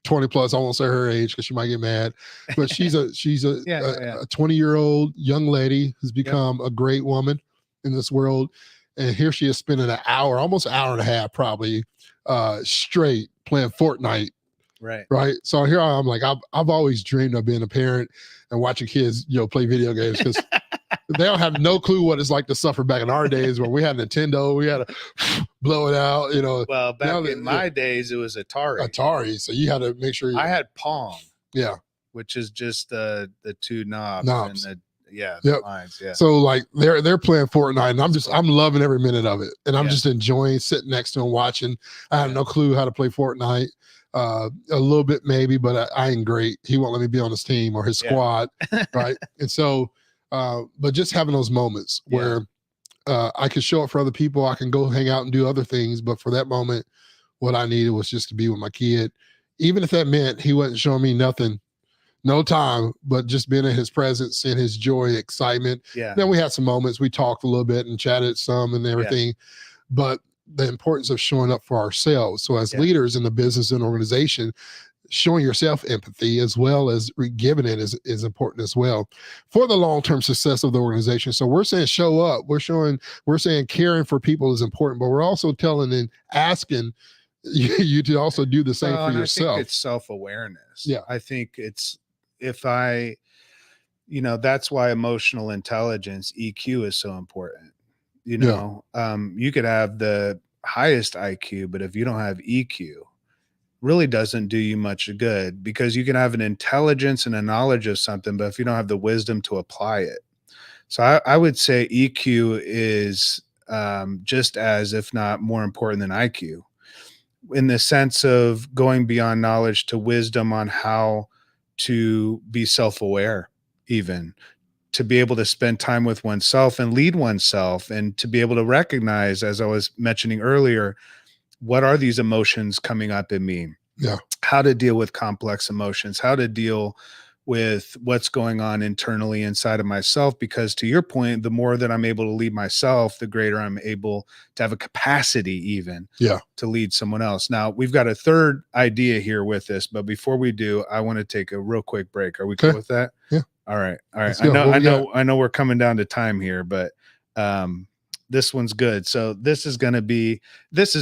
20 plus. I won't say her age because she might get mad. But she's a Yeah. 20-year-old young lady who's become a great woman in this world. And here she is spending an hour, almost an hour and a half, probably straight playing Fortnite. Right. Right. So here I'm like, I've always dreamed of being a parent and watching kids, play video games because they don't have no clue what it's like to suffer back in our days where we had Nintendo, we had to blow it out, Well, back now in my days, it was Atari. So you had to make sure I had Pong, yeah. which is just the two knobs. Knobs. And the Yep. lines. Yeah. So like they're playing Fortnite and I'm loving every minute of it. And I'm Yeah. just enjoying sitting next to them watching. I have no clue how to play Fortnite. A little bit maybe, but I ain't great. He won't let me be on his team or his squad. Right. And so but just having those moments where I could show up for other people, I can go hang out and do other things. But for that moment, what I needed was just to be with my kid, even if that meant he wasn't showing me nothing, no time, but just being in his presence and his joy, excitement. Yeah. Then we had some moments, we talked a little bit and chatted some and everything, but the importance of showing up for ourselves. So as leaders in the business and organization, showing yourself empathy as well as giving it is important as well for the long-term success of the organization. So we're saying show up, we're saying caring for people is important, but we're also telling and asking you to also do the same for yourself. I think it's self-awareness. Yeah. I think it's that's why emotional intelligence, EQ, is so important. You could have the highest IQ, but if you don't have EQ, really doesn't do you much good, because you can have an intelligence and a knowledge of something, but if you don't have the wisdom to apply it. So I would say EQ is just as, if not more important than IQ, in the sense of going beyond knowledge to wisdom on how to be self-aware, even to be able to spend time with oneself and lead oneself, and to be able to recognize, as I was mentioning earlier, what are these emotions coming up in me? Yeah. How to deal with complex emotions, how to deal with what's going on internally inside of myself. Because to your point, the more that I'm able to lead myself, the greater I'm able to have a capacity even to lead someone else. Now, we've got a third idea here with this, but before we do, I want to take a real quick break. Are we cool with that? Yeah. All right. Let's I go. know we're coming down to time here, but this one's good. So this is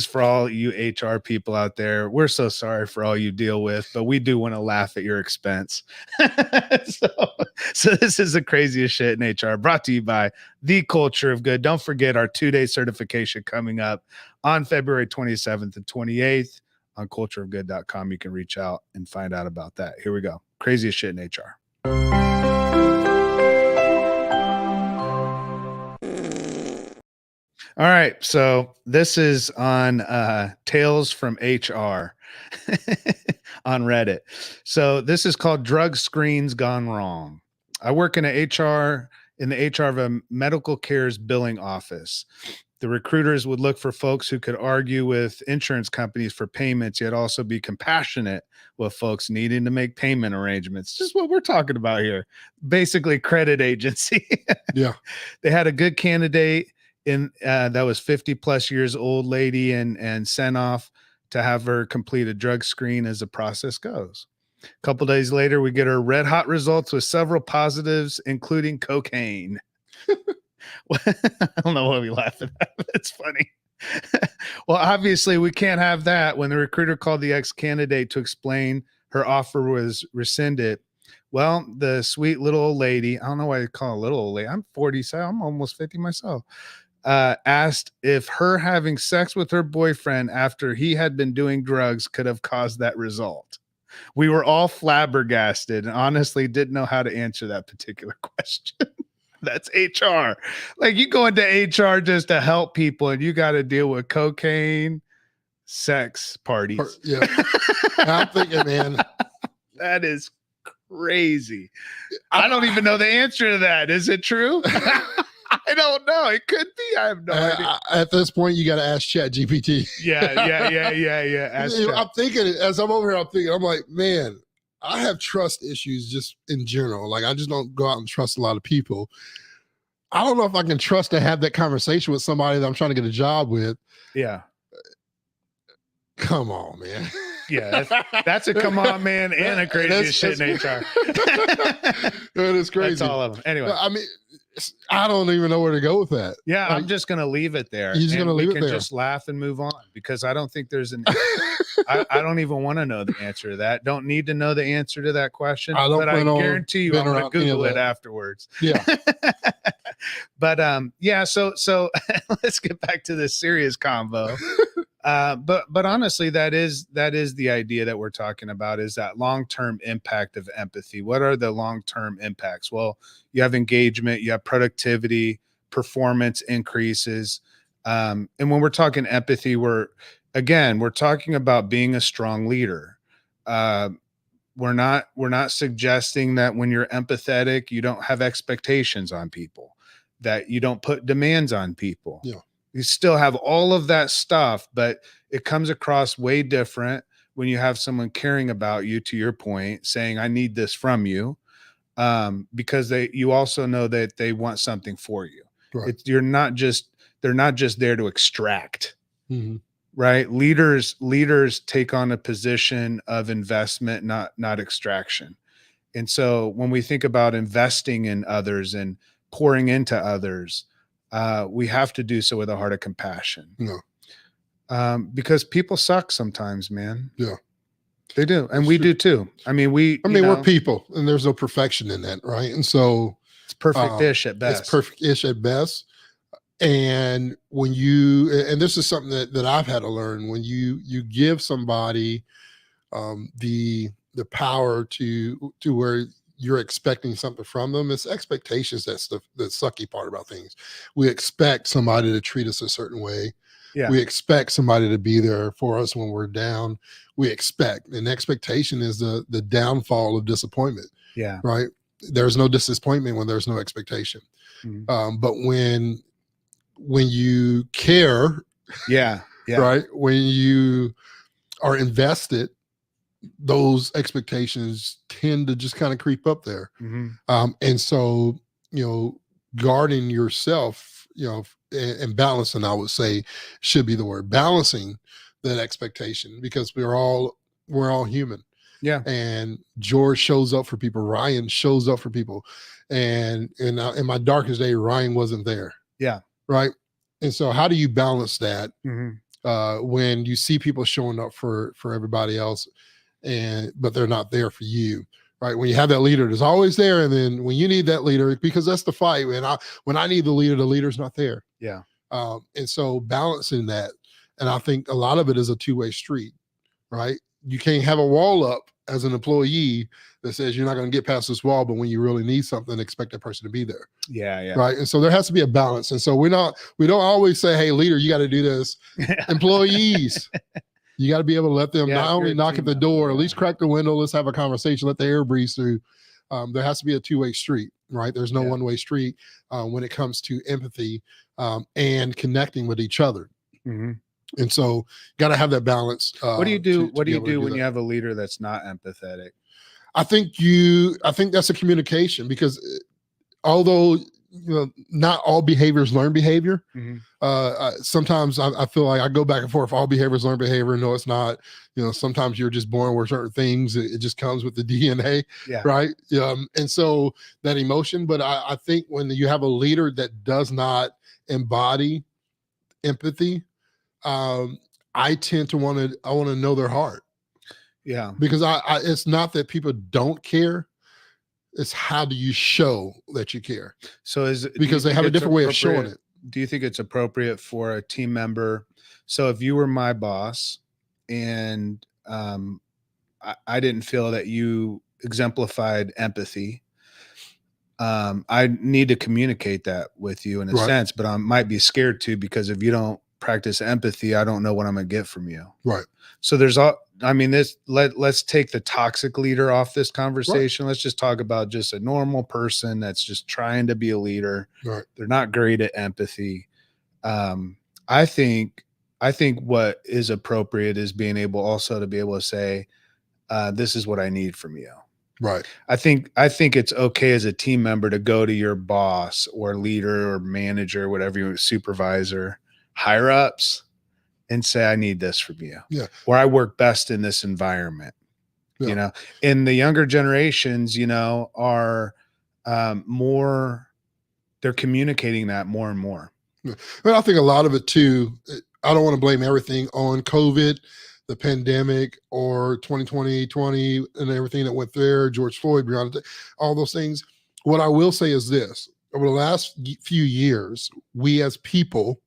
for all you HR people out there. We're so sorry for all you deal with, but we do want to laugh at your expense. so this is the craziest shit in HR, brought to you by The Culture of Good. Don't forget our 2-day certification coming up on February 27th and 28th on cultureofgood.com. You can reach out and find out about that. Here we go. Craziest shit in HR. All right, so this is on Tales from HR on Reddit. So this is called Drug Screens Gone Wrong. I work in the HR of a medical care's billing office. The recruiters would look for folks who could argue with insurance companies for payments, yet also be compassionate with folks needing to make payment arrangements. Just what we're talking about here. Basically, credit agency. Yeah. They had a good candidate that was 50 plus years old lady, and sent off to have her complete a drug screen as the process goes. A couple days later, we get her red hot results with several positives, including cocaine. I don't know why we laugh at that, but it's funny. Well, obviously we can't have that. When the recruiter called the ex-candidate to explain her offer was rescinded, well, the sweet little old lady, I don't know why you call her a little old lady. I'm 47. I'm almost 50 myself. Asked if her having sex with her boyfriend after he had been doing drugs could have caused that result. We were all flabbergasted and honestly didn't know how to answer that particular question. That's HR. Like, you go into HR just to help people, and you got to deal with cocaine, sex parties. Yeah. I'm thinking, man, that is crazy. I don't even know the answer to that. Is it true? I don't know. It could be. I have no idea. At this point, you got to ask ChatGPT. Yeah. I'm thinking, as I'm over here, I'm like, man, I have trust issues just in general. Like, I just don't go out and trust a lot of people. I don't know if I can trust to have that conversation with somebody that I'm trying to get a job with. Yeah. Come on, man. Yeah, that's a come on, man, and a crazy shit in HR. That is crazy. That's all of them. Anyway, I mean, I don't even know where to go with that. Yeah, like, I'm just going to leave it there. You're just going to leave it there. We can just laugh and move on, because I don't think there's an I don't even want to know the answer to that. Don't need to know the answer to that question. But I guarantee you I'm going to Google it afterwards. Yeah. But yeah, so let's get back to this serious convo. But honestly, that is the idea that we're talking about, is that long-term impact of empathy. What are the long-term impacts? Well, you have engagement, you have productivity, performance increases. And when we're talking empathy, we're talking about being a strong leader. We're not suggesting that when you're empathetic, you don't have expectations on people, that you don't put demands on people. Yeah. You still have all of that stuff, but it comes across way different when you have someone caring about you, to your point, saying, I need this from you, because you also know that they want something for you. Right. They're not just there to extract. Mm-hmm. Right. Leaders take on a position of investment, not extraction. And so when we think about investing in others and pouring into others, we have to do so with a heart of compassion. No. Because people suck sometimes, man. Yeah. They do. And we do too. I mean, we're people, and there's no perfection in that, right? And so it's perfect-ish at best. It's perfect-ish at best. And when and this is something that I've had to learn, when you give somebody the power to where you're expecting something from them, it's expectations. That's the sucky part about things. We expect somebody to treat us a certain way. Yeah. We expect somebody to be there for us when we're down. We expect, and expectation is the downfall of disappointment. Yeah. Right. There's no disappointment when there's no expectation. Mm-hmm. But when you care, yeah. right, when you are invested, those expectations tend to just kind of creep up there. Mm-hmm. And so, guarding yourself, and balancing, I would say, should be the word, balancing that expectation, because we're all human. Yeah. And George shows up for people. Ryan shows up for people. And in my darkest day, Ryan wasn't there. Yeah. Right. And so how do you balance that when you see people showing up for everybody else, but they're not there for you? Right. When you have that leader that's always there, and then when you need that leader, because that's the fight. When I need the leader's not there. Yeah. And so balancing that, and I think a lot of it is a two-way street, right? You can't have a wall up as an employee that says you're not going to get past this wall, but when you really need something, expect that person to be there. Yeah, yeah. Right. And so there has to be a balance. And so we don't always say, hey, leader, you got to do this. Employees, you got to be able to let them not only knock at the door, at least crack the window, let's have a conversation, let the air breeze through. There has to be a two-way street, right? There's no one-way street when it comes to empathy and connecting with each other. Mm-hmm. And so got to have that balance. What do you do? What do you do when you have a leader that's not empathetic? I think that's a communication, because although not all behaviors learn behavior. Sometimes I feel like I go back and forth. All behaviors learn behavior. No, it's not. Sometimes you're just born with certain things. It just comes with the DNA, right? And so that emotion. But I think when you have a leader that does not embody empathy, I tend to want to know their heart. Yeah, because it's not that people don't care. It's how do you show that you care? So because they have a different way of showing it. Do you think it's appropriate for a team member? So if you were my boss and I didn't feel that you exemplified empathy, I need to communicate that with you in a sense, but I might be scared to, because if you don't practice empathy, I don't know what I'm going to get from you. Right. So let's take the toxic leader off this conversation. Right. Let's just talk about just a normal person that's just trying to be a leader. Right. They're not great at empathy. I think what is appropriate is being able also to be able to say, this is what I need from you. Right. I think it's okay as a team member to go to your boss or leader or manager, whatever your supervisor, higher ups, and say, I need this from you. Yeah. Or I work best in this environment. Yeah. And the younger generations, are more, they're communicating that more and more. Yeah. But I think a lot of it too, I don't want to blame everything on COVID, the pandemic, or 2020 and everything that went there, George Floyd, Breonna, all those things. What I will say is this: over the last few years, we as people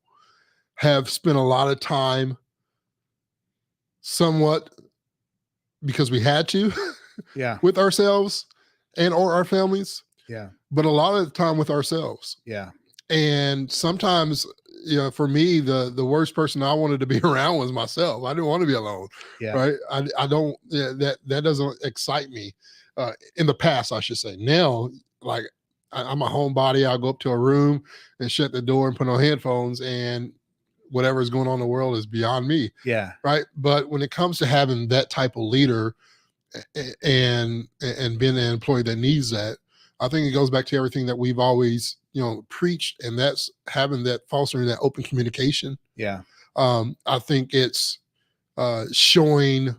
have spent a lot of time, somewhat because we had to, with ourselves or our families. Yeah. But a lot of the time with ourselves. Yeah. And sometimes, for me, the worst person I wanted to be around was myself. I didn't want to be alone. Yeah. Right. I don't, that doesn't excite me. In the past, I should say. Now, like, I'm a homebody. I'll go up to a room and shut the door and put on headphones, and whatever is going on in the world is beyond me. Yeah. Right. But when it comes to having that type of leader and being an employee that needs that, I think it goes back to everything that we've always, preached, and that's having that, fostering that open communication. Yeah. I think it's showing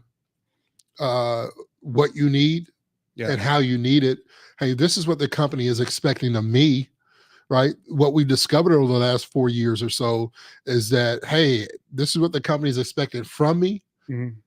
what you need and how you need it. Hey, this is what the company is expecting of me. Right. What we've discovered over the last 4 years or so is that, hey, this is what the company is expecting from me. Mm-hmm.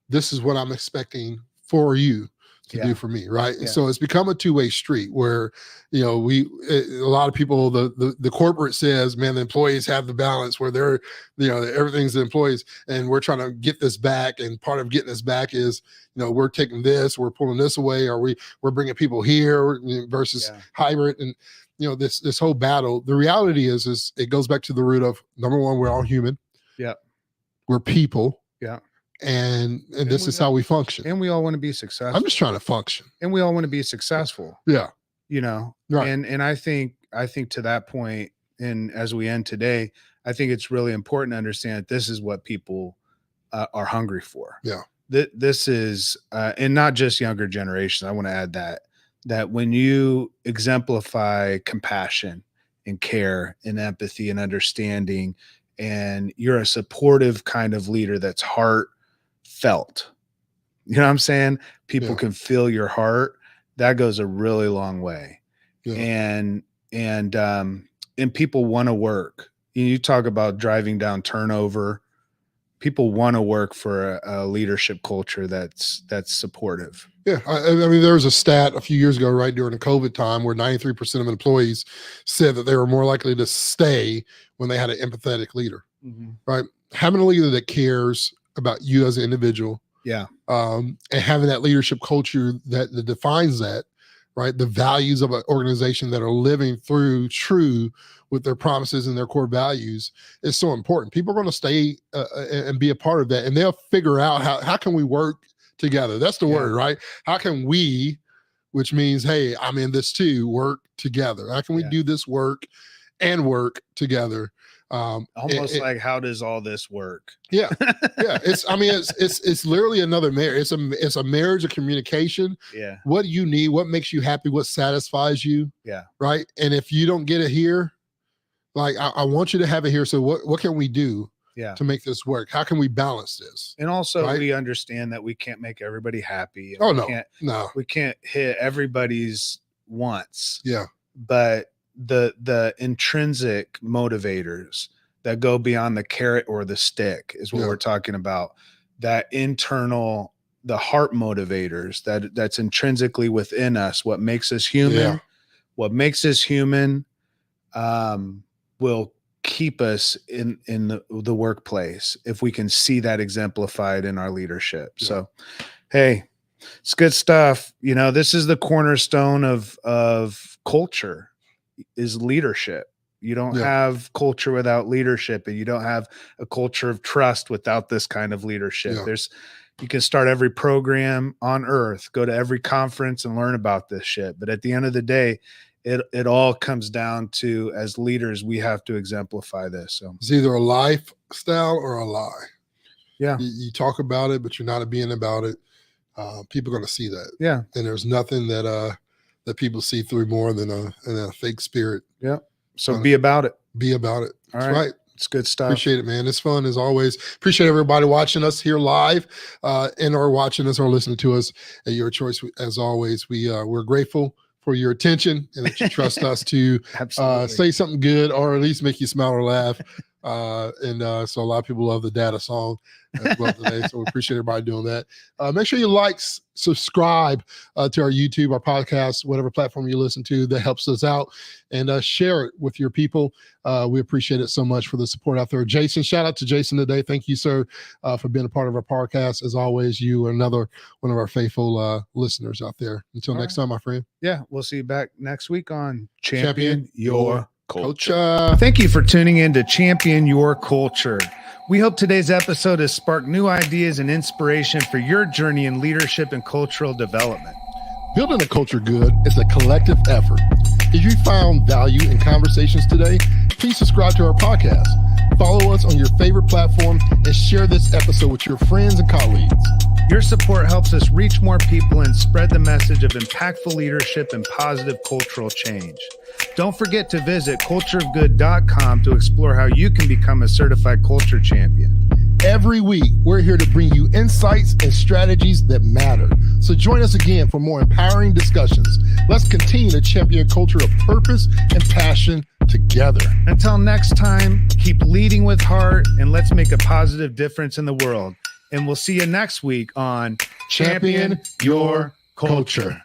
This is what I'm expecting for you to do for me. Right. And so it's become a two-way street where, a lot of people, the corporate says, man, the employees have the balance where they're, everything's the employees, and we're trying to get this back. And part of getting this back is, we're taking this, we're pulling this away, or we're bringing people here versus hybrid. And, this whole battle, the reality is it goes back to the root of, number one, we're all human. Yeah. We're people. Yeah. And this is how we function. And we all want to be successful. I'm just trying to function. And we all want to be successful. Yeah. You know, right. And I think to that point, and as we end today, I think it's really important to understand that this is what people are hungry for. Yeah. This is, and not just younger generations. I want to add that when you exemplify compassion and care and empathy and understanding, and you're a supportive kind of leader that's heartfelt, you know what I'm saying? People can feel your heart. That goes a really long way. Yeah. And people want to work. You talk about driving down turnover. People want to work for a leadership culture that's supportive. Yeah. I mean, there was a stat a few years ago, right during the COVID time, where 93% of employees said that they were more likely to stay when they had an empathetic leader, right? Having a leader that cares about you as an individual. Yeah. And having that leadership culture that defines that, right? The values of an organization that are living through true with their promises and their core values is so important. People are going to stay and be a part of that, and they'll figure out how can we work together. That's the word, right? How can we, which means, hey, I'm in this too, work together. How can we do this work and work together? Almost like, how does all this work? Yeah. Yeah. It's literally another marriage. It's a marriage of communication. Yeah. What do you need? What makes you happy? What satisfies you? Yeah. Right. And if you don't get it here, like, I want you to have it here. So what can we do to make this work? How can we balance this? And also we understand that we can't make everybody happy. Oh, we can't hit everybody's wants. Yeah. But the intrinsic motivators that go beyond the carrot or the stick is what we're talking about. That internal, the heart motivators that's intrinsically within us, what makes us human, will keep us in the workplace if we can see that exemplified in our leadership. Yeah. So, hey, it's good stuff. You know, this is the cornerstone of culture, is leadership. You don't have culture without leadership, and you don't have a culture of trust without this kind of leadership. You can start every program on earth, go to every conference and learn about this shit. But at the end of the day, it all comes down to, as leaders, we have to exemplify this. So it's either a lifestyle or a lie. Yeah. You talk about it, but you're not being about it. People are going to see that. Yeah. And there's nothing that people see through more than a fake spirit. Yeah. So be about it. Be about it. All That's right. It's good stuff. Appreciate it, man. It's fun as always. Appreciate everybody watching us here live and or watching us or listening to us at your choice. As always, we're grateful for your attention and that you trust us to say something good or at least make you smile or laugh. So a lot of people love the Data song as well today. So we appreciate everybody doing that. Make sure you subscribe to our YouTube, our podcast, whatever platform you listen to. That helps us out, and share it with your people. We appreciate it so much for the support out there. Jason, shout out to Jason today. Thank you, sir, for being a part of our podcast. As always, you are another one of our faithful listeners out there. Until next time, my friend. Yeah, we'll see you back next week on Champion Your Culture. Thank you for tuning in to Champion Your Culture. We hope today's episode has sparked new ideas and inspiration for your journey in leadership and cultural development. Building a culture good is a collective effort. If you found value in conversations today, please subscribe to our podcast. Follow us on your favorite platform and share this episode with your friends and colleagues. Your support helps us reach more people and spread the message of impactful leadership and positive cultural change. Don't forget to visit cultureofgood.com to explore how you can become a certified culture champion. Every week, we're here to bring you insights and strategies that matter. So join us again for more empowering discussions. Let's continue to champion a culture of purpose and passion together. Until next time, keep leading with heart, and let's make a positive difference in the world. And we'll see you next week on Champion Your Culture.